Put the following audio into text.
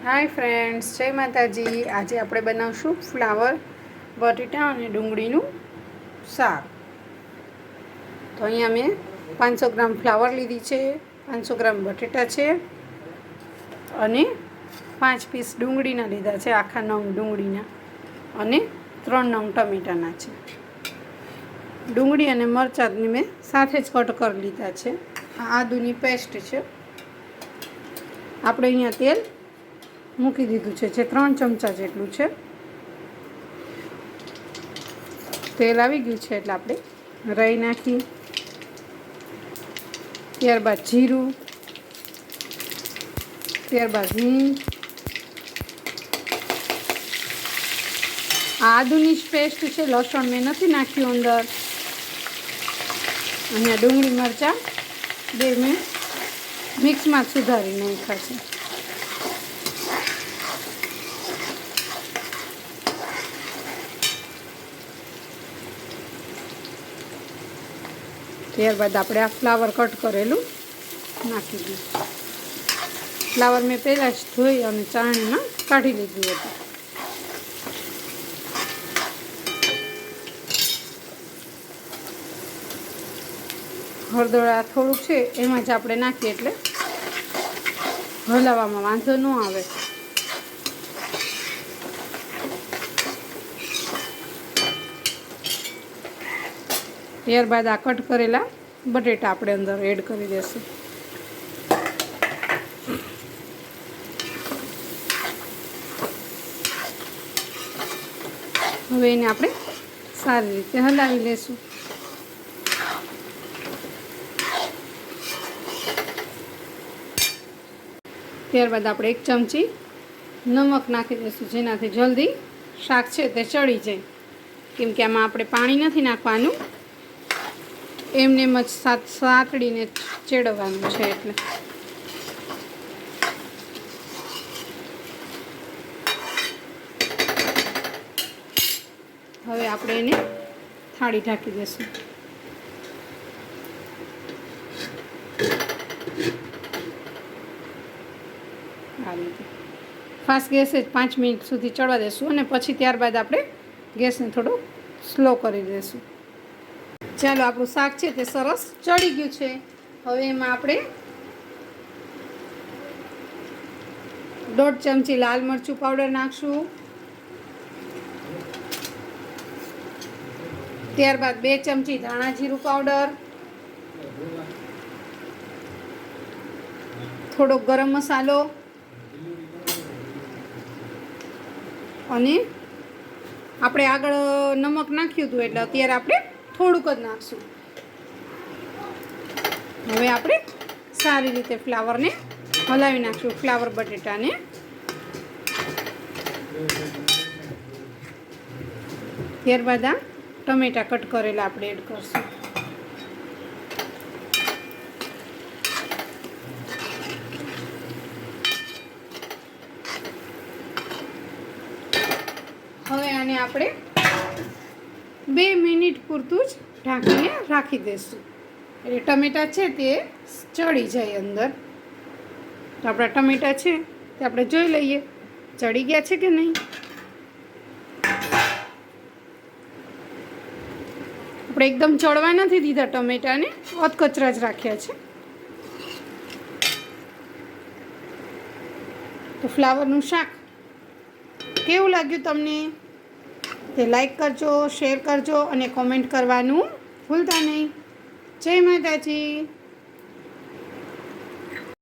Hi friends, જય માતાજી. આજે આપણે બનાવશું ફ્લાવર બટેટા અને ડુંગળીનું શાક. તો અહીંયા મેં 500 ગ્રામ ફ્લાવર લીધી છે, 500 ગ્રામ બટેટા છે અને 5 પીસ ડુંગળીના લીધા છે, આખા નંગ ડુંગળીના, અને 3 નંગ ટમેટાના છે. ડુંગળી અને મરચાંની મેં સાથે જ કટ કરી લીધા છે. આ આદુની પેસ્ટ છે. આપણે અહીંયા તેલ મૂકી દીધું છે, જે 3 ચમચા જેટલું છે. તેલ આવી ગયું છે એટલે આપણે રાઈ નાખી, ત્યારબાદ જીરું, ત્યારબાદ હિંગ. આ આદુની જ પેસ્ટ છે, લસણ મેં નથી નાખ્યું અંદર. અહીંયા ડુંગળી મરચાં બે મેં મિક્સમાં જ સુધારી નાખ્યા છે. ત્યારબાદ આપણે આ ફ્લાવર કટ કરેલું નાખી દઈશું. ફ્લાવર મેં પહેલાં જ ધોઈ અને ચાળણીમાં કાઢી લીધું હતું. હળદર આ થોડુંક છે એમાં જ આપણે નાખીએ એટલે હલાવવામાં વાંધો ન આવે. ત્યારબાદ આ કટ કરેલા બટેટા આપણે અંદર એડ કરી દઈશું. હવે એને આપણે સારી રીતે હલાવી લઈશું. ત્યારબાદ આપણે 1 ચમચી નમક નાખી દઈશું, જેનાથી જલ્દી શાક છે તે ચડી જાય. કેમ કે આમાં આપણે પાણી નથી નાખવાનું, એમને એમ જ સાતડીને ચેડવવાનું છે. એટલે હવે આપણે એને થાળી ઢાંકી દઈશું. આ રીતે ફાસ્ટ ગેસે જ 5 મિનિટ સુધી ચડવા દઈશું, અને પછી ત્યારબાદ આપણે ગેસને થોડો સ્લો કરી દઈશું. ચાલો, આપણું શાક છે તે સરસ ચડી ગયું છે. હવે એમાં આપણે 1.5 ચમચી લાલ મરચું પાવડર નાખશું. ત્યારબાદ 2 ચમચી ધાણા જીરું પાવડર, થોડો ગરમ મસાલો, અને આપણે આગળ નમક નાખ્યું હતું એટલે અત્યારે આપણે થોડુંક જ નાખશું. હવે આપણે સારી રીતે ફ્લાવરને હલાવી નાખશું, ફ્લાવર બટેટાને. ત્યારબાદ આ ટમેટા કટ કરેલા આપણે એડ કરશું. હવે આને આપણે 2 મિનિટ પૂરતું જ ઢાંકીને રાખી દઈશું, એટલે ટમેટા છે તે ચડી જાય અંદર. તો આપણા ટમેટા છે તે આપણે જોઈ લઈએ ચડી ગયા છે કે નહીં. આપણે એકદમ ચડવા નથી દીધા ટમેટાને, અધકચરા જ રાખ્યા છે. તો ફ્લાવરનું શાક કેવું લાગ્યું તમને તે લાઈક કરજો, શેર કરજો અને કોમેન્ટ કરવાનું ભૂલતા નહીં. જય માતાજી.